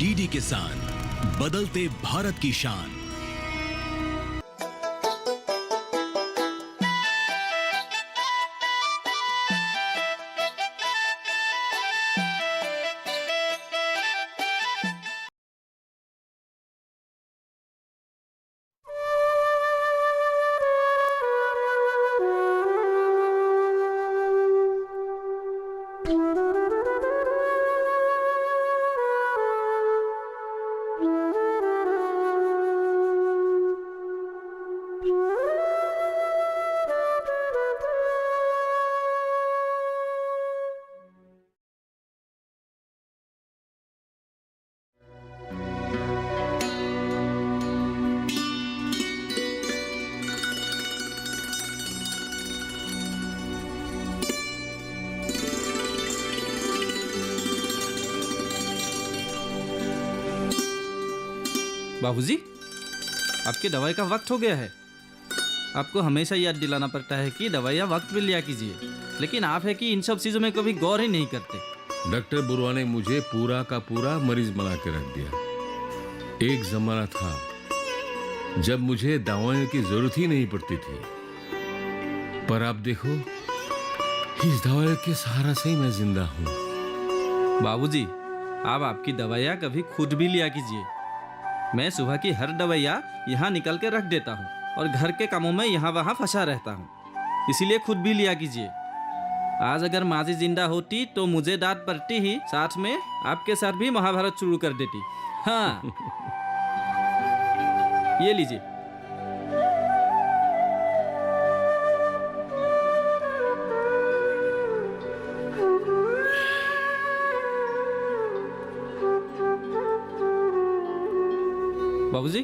DD किसान, बदलते भारत की शान। बाबूजी, आपकी दवाई का वक्त हो गया है। आपको हमेशा याद दिलाना पड़ता है कि दवाइयाँ वक्त पे लिया कीजिए, लेकिन आप है कि इन सब चीजों में कभी गौर ही नहीं करते। डॉक्टर बुरवा ने मुझे पूरा का पूरा मरीज बना के रख दिया। एक जमाना था जब मुझे दवाइयों की जरूरत ही नहीं पड़ती थी, पर आप देखो, इस दवाइयों के सहारा से ही मैं जिंदा हूँ। बाबूजी, आप आपकी दवाइयाँ कभी खुद भी लिया कीजिए। मैं सुबह की हर दवाइयाँ यहाँ निकल के रख देता हूँ और घर के कामों में यहाँ वहाँ फंसा रहता हूँ, इसीलिए खुद भी लिया कीजिए। आज अगर माँ जी जिंदा होती तो मुझे डांट पड़ती ही, साथ में आपके साथ भी महाभारत शुरू कर देती। हाँ, ये लीजिए। बाबूजी,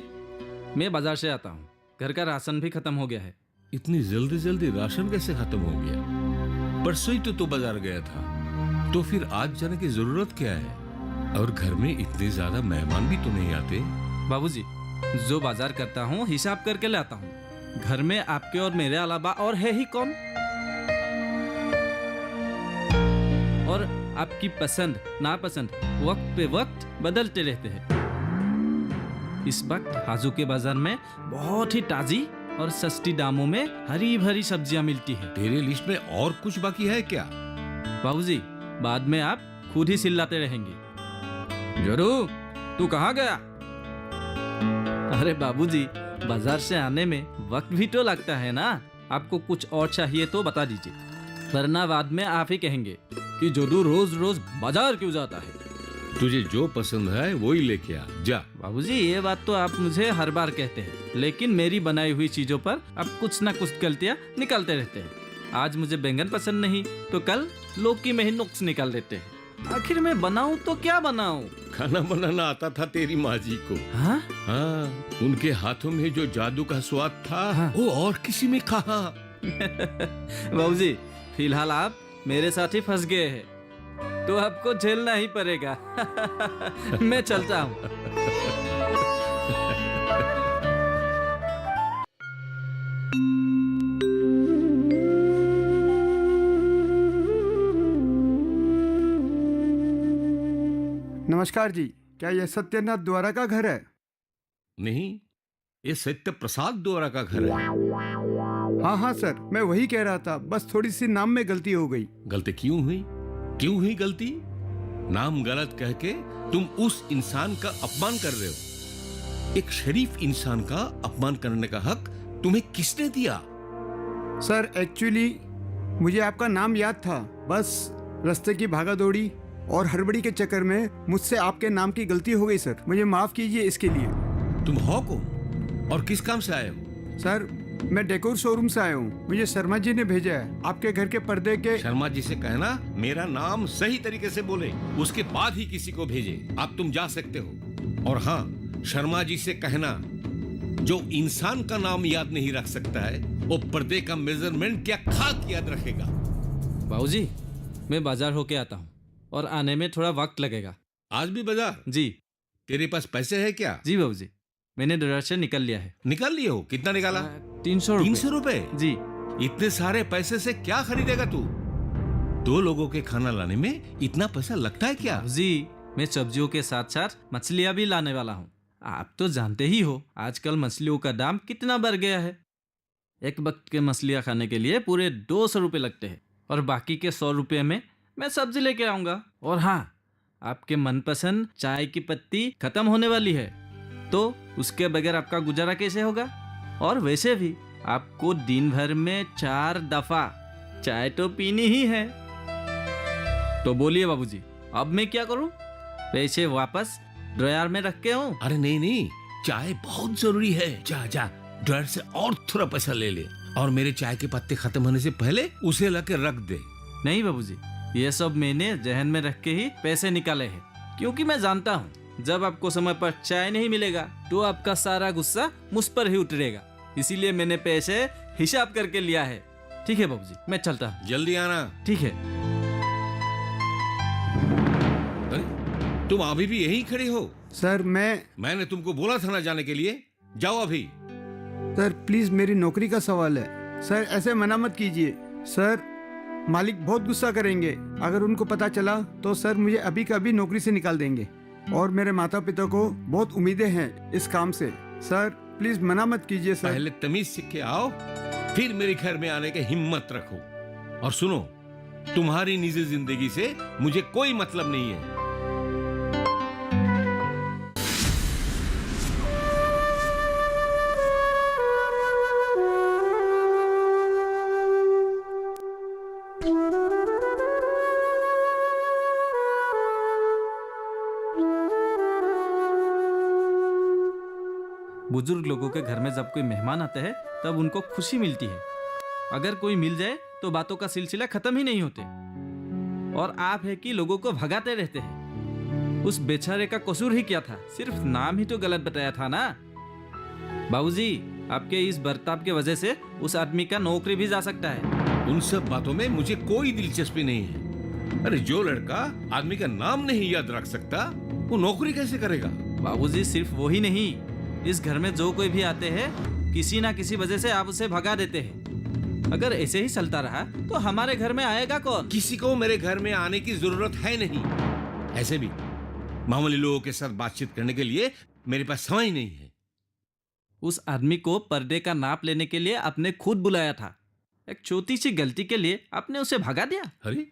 मैं बाजार से आता हूँ, घर का राशन भी खत्म हो गया है। इतनी जल्दी जल्दी राशन कैसे खत्म हो गया? परसों ही तो बाजार गया था, तो फिर आज जाने की जरूरत क्या है? और घर में इतने ज्यादा मेहमान भी तो नहीं आते। बाबूजी, जो बाजार करता हूँ हिसाब करके लाता हूँ। घर में आपके और मेरे अलावा और है ही कौन? और आपकी पसंद नापसंद वक्त पे वक्त बदलते रहते हैं। इस वक्त हाजू के बाजार में बहुत ही ताजी और सस्ती दामों में हरी भरी सब्जियां मिलती है। तेरे लिस्ट में और कुछ बाकी है क्या? बाबूजी, बाद में आप खुद ही चिल्लाते रहेंगे। जरूर, तू कहाँ गया? अरे बाबूजी, बाजार से आने में वक्त भी तो लगता है ना। आपको कुछ और चाहिए तो बता दीजिए, वरना बाद में आप ही कहेंगे कि जोडू रोज रोज बाजार क्यों जाता है। तुझे जो पसंद है वही लेके आ जा। बाबूजी, ये बात तो आप मुझे हर बार कहते हैं, लेकिन मेरी बनाई हुई चीजों पर आप कुछ ना कुछ गलतियां निकालते रहते हैं। आज मुझे बैंगन पसंद नहीं तो कल लौकी में ही नुक्स निकाल देते हैं। आखिर मैं बनाऊं तो क्या बनाऊं? खाना बनाना आता था तेरी माँ जी को। हाँ? हाँ, उनके हाथों में जो जादू का स्वाद था, हाँ। वो और किसी में कहा। बाबूजी, फिलहाल आप मेरे साथ ही फंस गए हैं, तो आपको झेलना ही पड़ेगा। मैं चलता हूँ। नमस्कार जी, क्या यह सत्यनाथ द्वारा का घर है? नहीं, ये सत्य प्रसाद द्वारा का घर है। हाँ हाँ सर, मैं वही कह रहा था, बस थोड़ी सी नाम में गलती हो गई। गलती क्यों हुई? क्यों हुई गलती? नाम गलत कह के तुम उस इंसान का अपमान कर रहे हो। एक शरीफ इंसान का अपमान करने का हक तुम्हें किसने दिया? सर, एक्चुअली मुझे आपका नाम याद था, बस रास्ते की भागादौड़ी और हड़बड़ी के चक्कर में मुझसे आपके नाम की गलती हो गई सर। मुझे माफ कीजिए इसके लिए। तुम हो कौन और किस काम से आए हो? सर, मैं डेकोर शोरूम से आया हूँ। मुझे शर्मा जी ने भेजा है आपके घर के पर्दे के। शर्मा जी से कहना मेरा नाम सही तरीके से बोले, उसके बाद ही किसी को भेजे। अब तुम जा सकते हो। और हाँ, शर्मा जी से कहना जो इंसान का नाम याद नहीं रख सकता है, वो पर्दे का मेजरमेंट क्या खाक याद रखेगा। बाबूजी, मैं बाजार होके आता हूँ और आने में थोड़ा वक्त लगेगा। आज भी बाजार? जी। तेरे पास पैसे है क्या? जी बाबूजी, मैंने दरार से निकल लिया है। निकाल लिए हो? कितना निकाला? 300 रुपए? जी। इतने सारे पैसे से क्या खरीदेगा तू? 2 लोगों के खाना लाने में इतना पैसा लगता है क्या? जी, मैं सब्जियों के साथ साथ मछलियाँ भी लाने वाला हूँ। आप तो जानते ही हो आजकल मछलियों का दाम कितना बढ़ गया है। एक वक्त के मछलियाँ खाने के लिए पूरे 200 रुपये लगते हैं और बाकी के 100 रुपये में मैं सब्जी लेके आऊँगा। और हाँ, आपके मनपसंद चाय की पत्ती खत्म होने वाली है, तो उसके बगैर आपका गुजारा कैसे होगा? और वैसे भी आपको दिन भर में 4 दफा चाय तो पीनी ही है। तो बोलिए बाबूजी, अब मैं क्या करूं? पैसे वापस ड्रॉयर में रख के हूं। अरे नहीं नहीं, चाय बहुत जरूरी है। जा जा ड्रॉयर से और थोड़ा पैसा ले ले और मेरे चाय के पत्ते खत्म होने से पहले उसे लाके रख दे। नहीं बाबूजी, ये सब मैंने जहन में रख के ही पैसे निकाले हैं, क्योंकि मैं जानता हूँ जब आपको समय पर चाय नहीं मिलेगा तो आपका सारा गुस्सा मुझ पर ही उतरेगा। इसीलिए मैंने पैसे हिसाब करके लिया है। ठीक है बाबूजी, मैं चलता हूँ। जल्दी आना। ठीक है। अरे तुम अभी भी यहीं खड़े हो? सर मैंने तुमको बोला था ना जाने के लिए। जाओ अभी। सर प्लीज, मेरी नौकरी का सवाल है। सर ऐसे मना मत कीजिए। सर मालिक बहुत गुस्सा करेंगे। अगर उनको पता चला तो सर मुझे अभी का अभी नौकरी से निकाल देंगे और मेरे माता पिता को बहुत उम्मीदें हैं इस काम से। सर प्लीज मना मत कीजिए सर। पहले तमीज सीख के आओ, फिर मेरे घर में आने की हिम्मत रखो। और सुनो, तुम्हारी निजी जिंदगी से मुझे कोई मतलब नहीं है। बुजुर्ग लोगों के घर में जब कोई मेहमान आते हैं तब उनको खुशी मिलती है। अगर कोई मिल जाए तो बातों का सिलसिला खत्म ही नहीं होते। और आप है कि लोगों को भगाते रहते हैं। उस बेचारे का कसूर ही क्या था? सिर्फ नाम ही तो गलत बताया था ना। बाबूजी, आपके इस बर्ताव की वजह से उस आदमी का नौकरी भी जा सकता है। उन सब बातों में मुझे कोई दिलचस्पी नहीं है। अरे जो लड़का आदमी का नाम नहीं याद रख सकता वो नौकरी कैसे करेगा? बाबूजी, सिर्फ वो ही नहीं, इस घर में जो कोई भी आते हैं किसी ना किसी वजह से आप उसे भगा देते हैं। अगर ऐसे ही चलता रहा तो हमारे घर में आएगा कौन? किसी को मेरे घर में आने की जरूरत है नहीं। ऐसे भी मामूली लोगों के साथ बातचीत करने के लिए मेरे पास समय नहीं है। उस आदमी को पर्दे का नाप लेने के लिए आपने खुद बुलाया था। एक छोटी सी गलती के लिए आपने उसे भगा दिया। अरे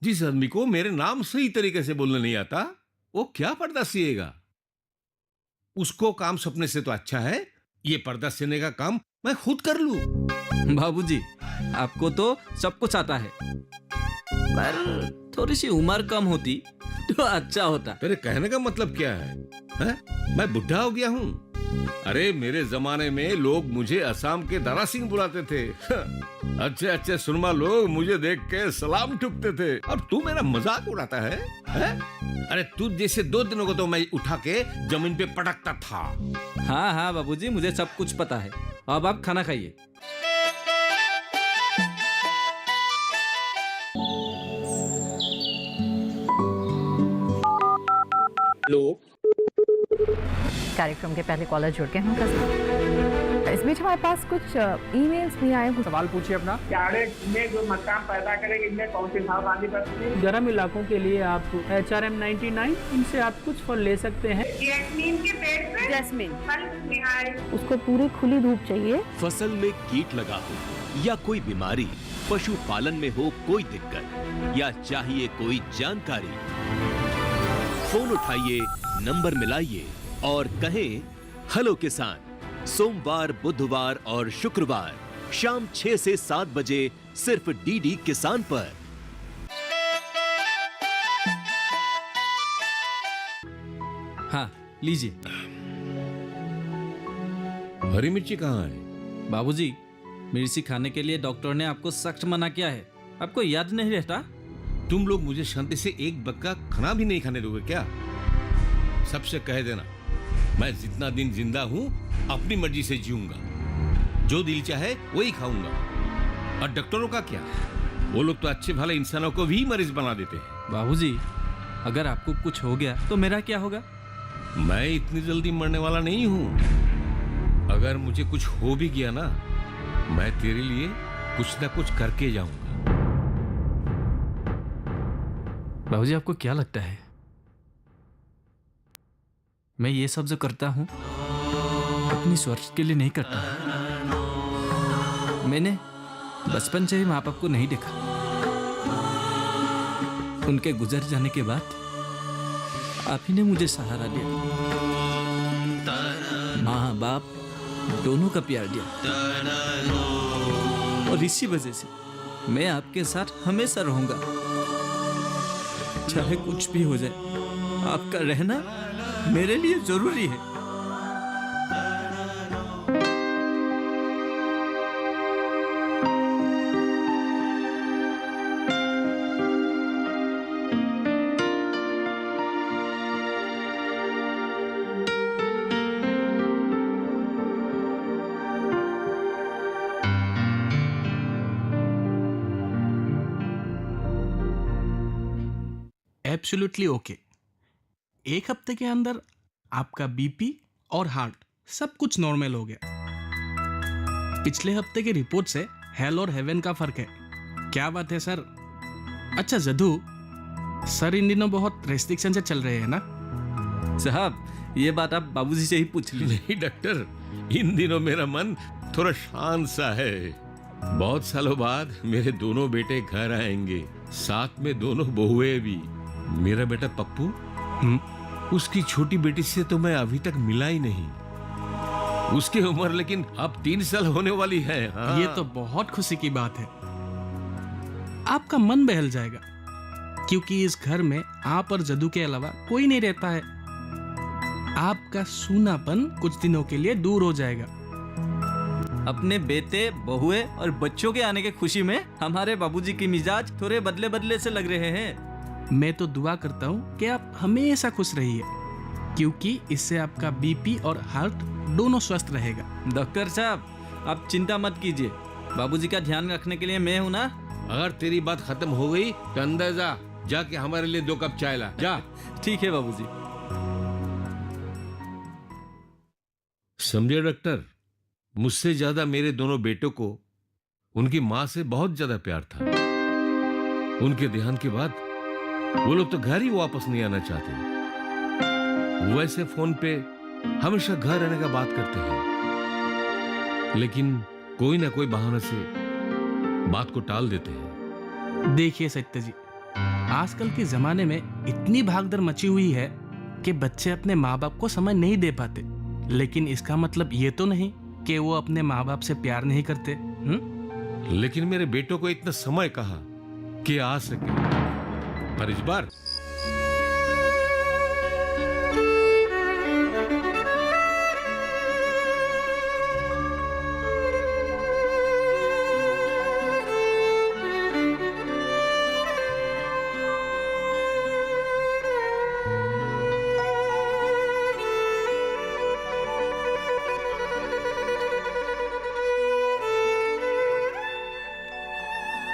जिस आदमी को मेरे नाम सही तरीके से बोलना नहीं आता वो क्या पर्दा सिएगा? उसको काम सपने से तो अच्छा है ये पर्दा सिलने का काम मैं खुद कर लूं। बाबूजी, आपको तो सब कुछ आता है, पर थोड़ी सी उम्र कम होती तो अच्छा होता। तेरे कहने का मतलब क्या है? मैं बुढ़ा हो गया हूँ? अरे मेरे जमाने में लोग मुझे असम के दारा सिंह बुलाते थे। अच्छे अच्छे सुरमा लोग मुझे देख के सलाम ठुकते थे और तू मेरा मजाक उड़ाता है? अरे तू जैसे 2 दिनों को तो मैं उठा के जमीन पे पटकता था। हाँ हाँ बाबूजी, मुझे सब कुछ पता है। अब आप खाना खाइए। लोग कार्यक्रम के पहले कॉलर जुड़ के हैं। इस बीच हमारे पास कुछ ईमेल्स भी आए हैं। सवाल पूछिए अपना। कैडेट में जो मकान पैदा करेंगे इनमें कौन सी सावधानी बरतनी है? गर्म इलाकों के लिए आप HRM 99 इनसे आप कुछ फल ले सकते हैं। जैस्मीन के पेड़ पे जैस्मिन, फल निहाय। उसको पूरी खुली धूप चाहिए। फसल में कीट लगा हो या कोई बीमारी, पशुपालन में हो कोई दिक्कत या चाहिए कोई जानकारी, फोन उठाइए, नंबर मिलाइए और कहें हेलो किसान। सोमवार, बुधवार और शुक्रवार शाम 6 से 7 बजे सिर्फ डीडी किसान पर। हाँ लीजिए। हरी मिर्ची कहाँ है? बाबूजी, मिर्ची खाने के लिए डॉक्टर ने आपको सख्त मना किया है। आपको याद नहीं रहता? तुम लोग मुझे शांति से एक बक्का खाना भी नहीं खाने दोगे क्या? सबसे कह देना मैं जितना दिन जिंदा हूँ अपनी मर्जी से जीऊंगा, जो दिल चाहे वही खाऊंगा। और डॉक्टरों का क्या? वो लोग तो अच्छे भले इंसानों को भी मरीज बना देते हैं। बाबूजी, अगर आपको कुछ हो गया तो मेरा क्या होगा? मैं इतनी जल्दी मरने वाला नहीं हूँ। अगर मुझे कुछ हो भी गया ना, मैं तेरे लिए कुछ ना कुछ करके जाऊंगा। बाबूजी, आपको क्या लगता है मैं ये सब जो करता हूँ अपनी स्वार्थ के लिए नहीं करता। मैंने बचपन से ही माँ बाप को नहीं देखा। उनके गुजर जाने के बाद आप ही ने मुझे सहारा दिया। माँ बाप दोनों का प्यार दिया, और इसी वजह से मैं आपके साथ हमेशा रहूंगा। चाहे कुछ भी हो जाए, आपका रहना मेरे लिए जरूरी है। Absolutely okay. एक हफ्ते के अंदर आपका बीपी और हार्ट सब कुछ नॉर्मल हो गया। पिछले हफ्ते की रिपोर्ट से हेल और हेवन का फर्क है। क्या बात है सर। अच्छा जदू सर, इन दिनों बहुत रेस्ट्रिक्शन से चल रहे हैं ना? साहब, ये बात आप बाबूजी से ही पूछ लीजिए। नहीं डॉक्टर, इन दिनों मेरा मन थोड़ा शांत सा है। बहुत सालों बाद मेरे दोनों बेटे घर आएंगे, साथ में दोनों बहुएं भी। मेरा बेटा पप्पू, उसकी छोटी बेटी से तो मैं अभी तक मिला ही नहीं। उसकी उम्र लेकिन अब 3 साल होने वाली है। हाँ। ये तो बहुत खुशी की बात है। आपका मन बहल जाएगा, क्योंकि इस घर में आप और जदू के अलावा कोई नहीं रहता है। आपका सूनापन कुछ दिनों के लिए दूर हो जाएगा। अपने बेटे, बहुए और बच्चों के आने की खुशी में हमारे बाबूजी की मिजाज थोड़े बदले बदले से लग रहे हैं। मैं तो दुआ करता हूँ कि आप हमेशा खुश रहिए, क्योंकि इससे आपका बीपी और हार्ट दोनों स्वस्थ रहेगा। डॉक्टर साहब, आप चिंता मत कीजिए। बाबूजी का ध्यान रखने के लिए मैं हूं ना। अगर तेरी बात खत्म हो गई तो अंदर जा, जाके हमारे लिए 2 कप चाय ला जा। ठीक है बाबूजी। समझे डॉक्टर, मुझसे ज्यादा मेरे दोनों बेटों को उनकी माँ से बहुत ज्यादा प्यार था। उनके देहांत के बाद वो लोग तो घर ही वापस नहीं आना चाहते। वैसे फोन पे हमेशा घर रहने का बात करते हैं, लेकिन कोई ना कोई बहाने से बात को टाल देते हैं। देखिए सत्य जी, आजकल के जमाने में इतनी भागदौड़ मची हुई है कि बच्चे अपने माँ बाप को समय नहीं दे पाते। लेकिन इसका मतलब ये तो नहीं कि वो अपने माँ बाप से प्यार नहीं करते। लेकिन मेरे बेटों को इतना समय कहा कि आ सके, पर इस बार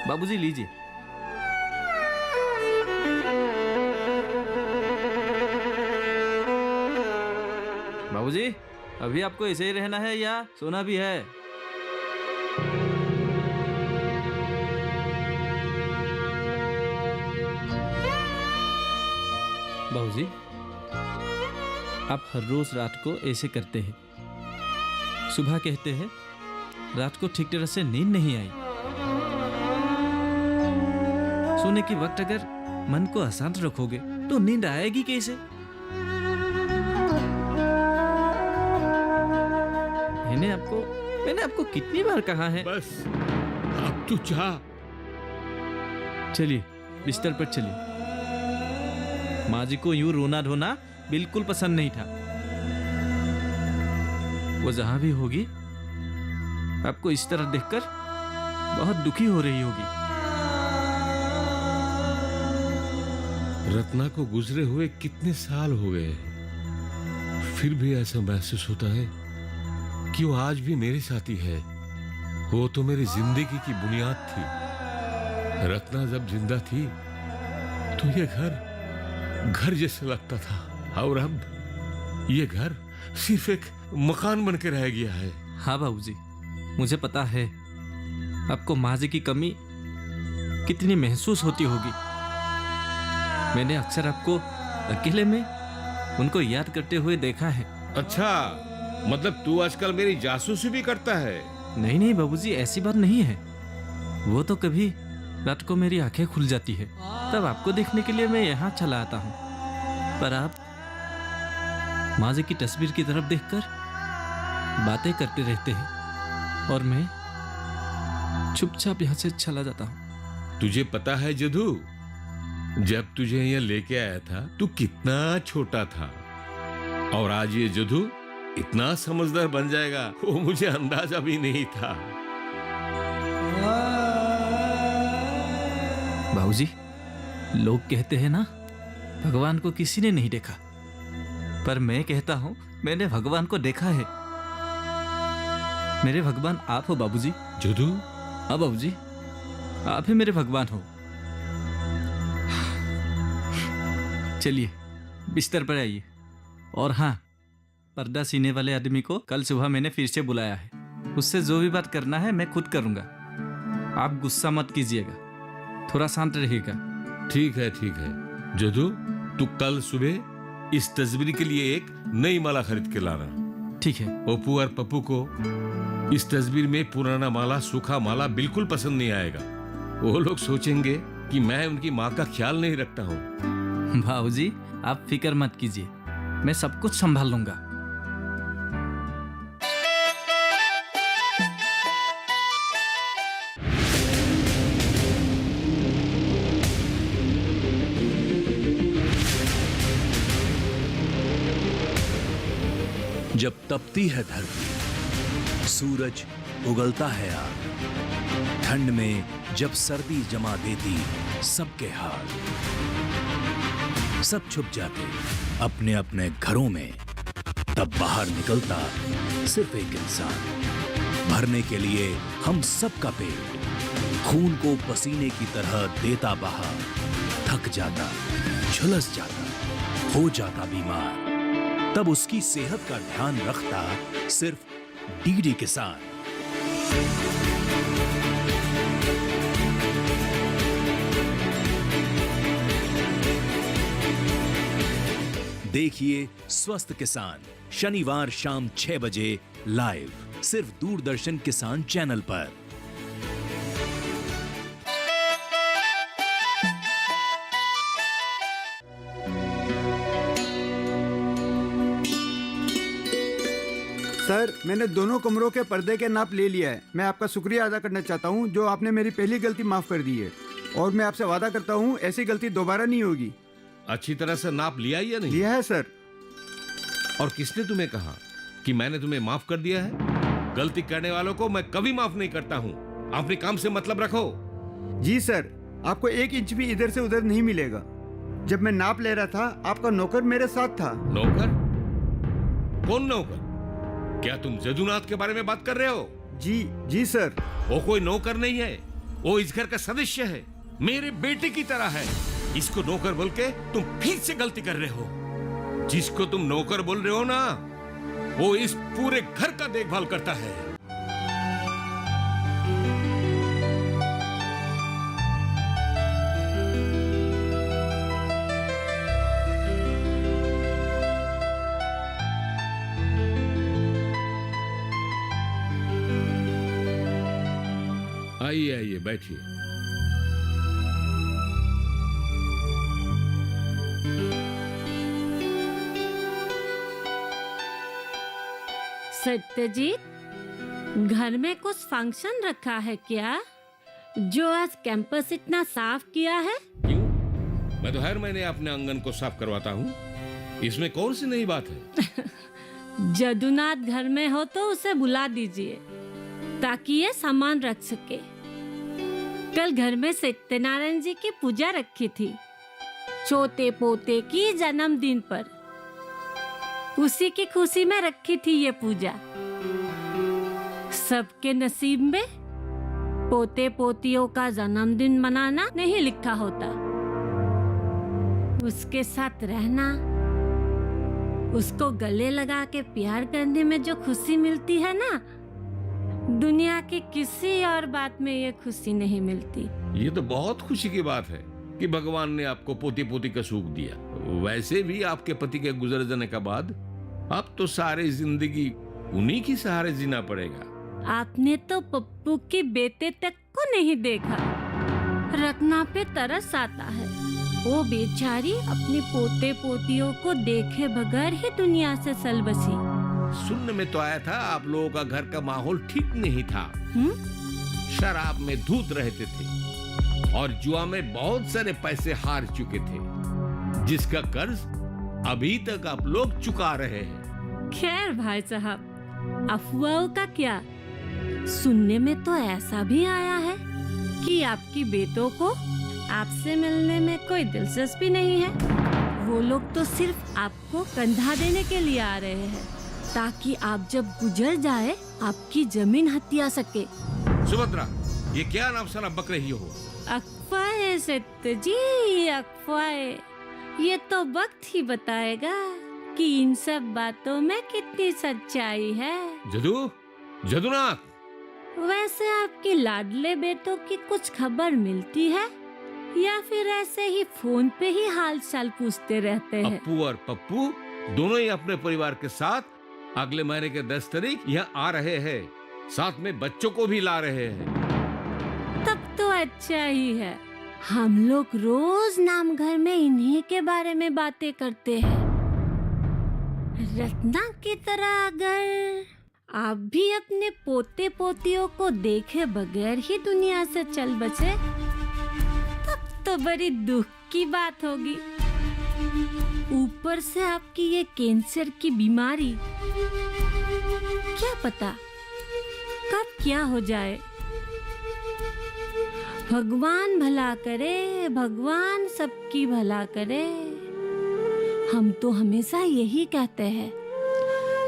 बाबूजी लीजिए। बाबूजी, अभी आपको ऐसे ही रहना है या सोना भी है? बाबूजी, आप हर रोज रात को ऐसे करते हैं। सुबह कहते हैं रात को ठीक तरह से नींद नहीं आई। सोने के वक्त अगर मन को अशांत रखोगे तो नींद आएगी कैसे? मैंने आपको कितनी बार कहा है। बस अब तू चाह। चलिए बिस्तर पर चलिए। माँ जी को यूं रोना धोना बिल्कुल पसंद नहीं था। वो जहां भी होगी आपको इस तरह देखकर बहुत दुखी हो रही होगी। रत्ना को गुजरे हुए कितने साल हो गए, फिर भी ऐसा महसूस होता है कि वो आज भी मेरे साथी है। वो तो मेरी जिंदगी की बुनियाद थी। रत्ना जब जिंदा थी तो ये घर जैसा लगता था, और अब ये घर सिर्फ एक मकान बन के रह गया है। हाँ बाबूजी, मुझे पता है आपको माँ जी की कमी कितनी महसूस होती होगी। मैंने अक्सर आपको अकेले में उनको याद करते हुए देखा है। अच्छा, मतलब तू आजकल मेरी जासूसी भी करता है? नहीं नहीं बाबूजी, ऐसी बात नहीं है। वो तो कभी रात को मेरी आंखें खुल जाती है, तब आपको देखने के लिए मैं यहाँ चला आता हूँ। पर आप माँ जी की तस्वीर की तरफ देखकर बातें करते रहते हैं और मैं चुपचाप यहाँ से चला जाता हूँ। तुझे पता है जदू, जब तुझे यहाँ लेके आया था तू कितना छोटा था, और आज ये जदू इतना समझदार बन जाएगा वो मुझे अंदाजा भी नहीं था। बाबूजी, लोग कहते हैं ना, भगवान को किसी ने नहीं देखा, पर मैं कहता हूं मैंने भगवान को देखा है। मेरे भगवान आप हो बाबूजी। जदू? हाँ बाबूजी, आप ही मेरे भगवान हो। चलिए बिस्तर पर आइए। और हाँ, पर्दा सीने वाले आदमी को कल सुबह मैंने फिर से बुलाया है। उससे जो भी बात करना है मैं खुद करूंगा। आप गुस्सा मत कीजिएगा, थोड़ा शांत रहिएगा। ठीक है ठीक है। जदू, तू कल सुबह इस तस्वीर के लिए एक नई माला खरीद के लाना। ठीक है। ओप्पू और पप्पू को इस तस्वीर में पुराना माला, सूखा माला बिल्कुल पसंद नहीं आएगा। वो लोग सोचेंगे कि मैं उनकी माँ का ख्याल नहीं रखता हूँ। बाबूजी, आप फिक्र मत कीजिए, मैं सब कुछ संभाल लूंगा। जब तपती है धरती, सूरज उगलता है आग, ठंड में जब सर्दी जमा देती सबके हाल, सब छुप जाते अपने अपने घरों में, तब बाहर निकलता सिर्फ एक इंसान, भरने के लिए हम सबका पेट, खून को पसीने की तरह देता बहा, थक जाता, झुलस जाता, हो जाता बीमार, तब उसकी सेहत का ध्यान रखता सिर्फ डीडी किसान। देखिए स्वस्थ किसान शनिवार शाम 6 बजे लाइव, सिर्फ दूरदर्शन किसान चैनल पर। सर, मैंने दोनों कमरों के पर्दे के नाप ले लिया है। मैं आपका शुक्रिया अदा करना चाहता हूं, जो आपने मेरी पहली गलती माफ कर दी है, और मैं आपसे वादा करता हूं ऐसी गलती दोबारा नहीं होगी। अच्छी तरह से नाप लिया या नहीं? लिया है सर। और किसने तुम्हें कहा कि मैंने तुम्हें माफ कर दिया है? गलती करने वालों को मैं कभी माफ नहीं करता हूँ। अपने काम से मतलब रखो। जी सर, आपको 1 इंच भी इधर से उधर नहीं मिलेगा। जब मैं नाप ले रहा था, आपका नौकर मेरे साथ था। नौकर? कौन नौकर? क्या तुम जदुनाथ के बारे में बात कर रहे हो? जी सर। वो कोई नौकर नहीं है, वो इस घर का सदस्य है, मेरे बेटे की तरह है। इसको नौकर बोल के तुम फिर से गलती कर रहे हो। जिसको तुम नौकर बोल रहे हो ना, वो इस पूरे घर का देखभाल करता है। आइए आइए बैठिए। सत्यजीत, घर में कुछ फंक्शन रखा है क्या, जो आज कैंपस इतना साफ किया है? क्यों? मैं तो हर महीने अपने आंगन को साफ करवाता हूँ। इसमें कौन सी नई बात है? जदुनाथ घर में हो तो उसे बुला दीजिए, ताकि ये सामान रख सके। कल घर में सत्यनारायण जी की पूजा रखी थी, छोटे पोते की जन्मदिन पर। उसी की खुशी में रखी थी ये पूजा। सबके नसीब में पोते पोतियों का जन्मदिन मनाना नहीं लिखा होता। उसके साथ रहना, उसको गले लगा के प्यार करने में जो खुशी मिलती है ना, दुनिया की किसी और बात में ये खुशी नहीं मिलती। ये तो बहुत खुशी की बात है। कि भगवान ने आपको पोती पोती का सुख दिया। वैसे भी आपके पति के गुजर जाने के बाद अब तो सारी जिंदगी उन्हीं की सहारे जीना पड़ेगा। आपने तो पप्पू के बेटे तक को नहीं देखा। रत्ना पे तरस आता है। वो बेचारी अपने पोते पोतियों को देखे बगैर ही दुनिया से चल बसी। सुनने में तो आया था आप लोगों का घर का माहौल ठीक नहीं था। शराब में धूत रहते थे और जुआ में बहुत सारे पैसे हार चुके थे, जिसका कर्ज अभी तक आप लोग चुका रहे हैं। खैर भाई साहब, अफवाहों का क्या, सुनने में तो ऐसा भी आया है कि आपकी बेटों को आपसे मिलने में कोई दिलचस्पी नहीं है। वो लोग तो सिर्फ आपको कंधा देने के लिए आ रहे हैं ताकि आप जब गुजर जाए आपकी जमीन हथिया सके। सुभद्रा, ये क्या नाम सना बक रही हो? अफवाहें सत्य जी, अफवाहें। ये तो वक्त ही बताएगा कि इन सब बातों में कितनी सच्चाई है। जदुनाथ, वैसे आपके लाडले बेटों की कुछ खबर मिलती है या फिर ऐसे ही फोन पे ही हाल चाल पूछते रहते हैं? अप्पू और पप्पू दोनों ही अपने परिवार के साथ अगले महीने के 10 तारीख यहाँ आ रहे हैं। साथ में बच्चों को भी ला रहे हैं। तब तो अच्छा ही है। हम लोग रोज नाम घर में इन्हीं के बारे में बातें करते हैं। रत्ना की तरह अगर आप भी अपने पोते पोतियों को देखे बगैर ही दुनिया से चल बचे तब तो बड़ी दुख की बात होगी। ऊपर से आपकी ये कैंसर की बीमारी, क्या पता कब क्या हो जाए। भगवान भला करे, भगवान सबकी भला करे। हम तो हमेशा यही कहते हैं,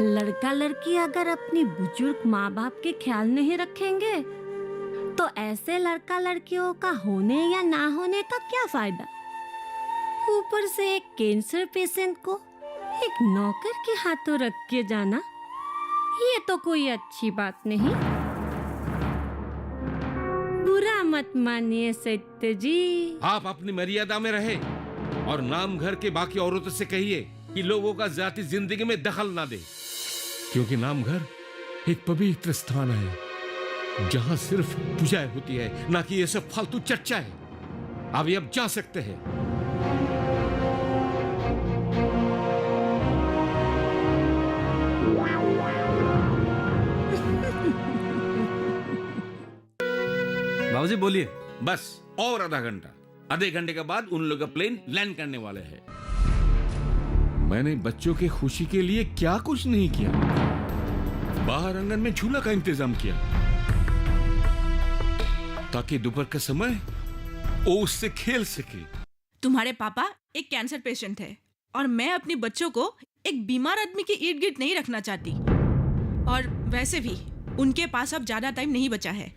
लड़का लड़की अगर अपनी बुजुर्ग माँ बाप के ख्याल नहीं रखेंगे तो ऐसे लड़का लड़कियों का होने या ना होने का क्या फायदा। ऊपर से एक कैंसर पेशेंट को एक नौकर के हाथों रख के जाना, ये तो कोई अच्छी बात नहीं। बुरा मत मानिए सत्य जी। आप अपनी मर्यादा में रहे और नाम घर के बाकी औरतों से कहिए कि लोगों का जाति जिंदगी में दखल ना दे, क्योंकि नाम घर एक पवित्र स्थान है जहां सिर्फ पूजाएं होती है, ना कि ये सब फालतू चर्चा है। आप अब जा सकते हैं। बाबूजी बोलिए। बस और आधे घंटे के बाद उन लोग का प्लेन लैंड करने वाले हैं। मैंने बच्चों की खुशी के लिए क्या कुछ नहीं किया। बाहर आंगन में झूला का इंतजाम किया ताकि दोपहर का समय वो उससे खेल सके। तुम्हारे पापा एक कैंसर पेशेंट है और मैं अपने बच्चों को एक बीमार आदमी के इर्द गिर्द नहीं रखना चाहती। और वैसे भी उनके पास अब ज्यादा टाइम नहीं बचा है।